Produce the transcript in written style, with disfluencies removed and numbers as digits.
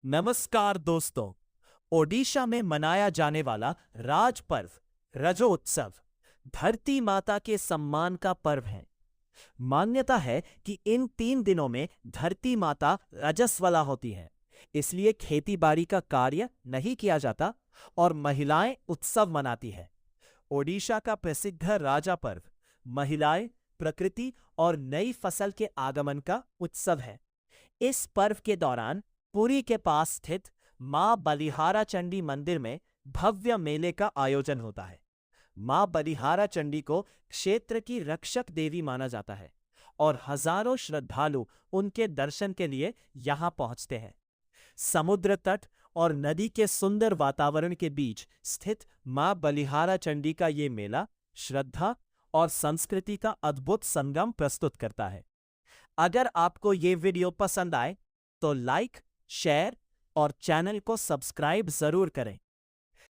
नमस्कार दोस्तों। ओडिशा में मनाया जाने वाला राज पर्व रजोत्सव धरती माता के सम्मान का पर्व है। मान्यता है कि इन 3 दिनों में धरती माता रजस्वला होती है, इसलिए खेती बाड़ी का कार्य नहीं किया जाता और महिलाएं उत्सव मनाती है। ओडिशा का प्रसिद्ध राजा पर्व महिलाएं, प्रकृति और नई फसल के आगमन का उत्सव है। इस पर्व के दौरान पुरी के पास स्थित मां बलिहारा चंडी मंदिर में भव्य मेले का आयोजन होता है। मां बलिहारा चंडी को क्षेत्र की रक्षक देवी माना जाता है और हजारों श्रद्धालु उनके दर्शन के लिए यहां पहुंचते हैं। समुद्र तट और नदी के सुंदर वातावरण के बीच स्थित मां बलिहारा चंडी का ये मेला श्रद्धा और संस्कृति का अद्भुत संगम प्रस्तुत करता है। अगर आपको ये वीडियो पसंद आए तो लाइक, शेयर और चैनल को सब्सक्राइब जरूर करें।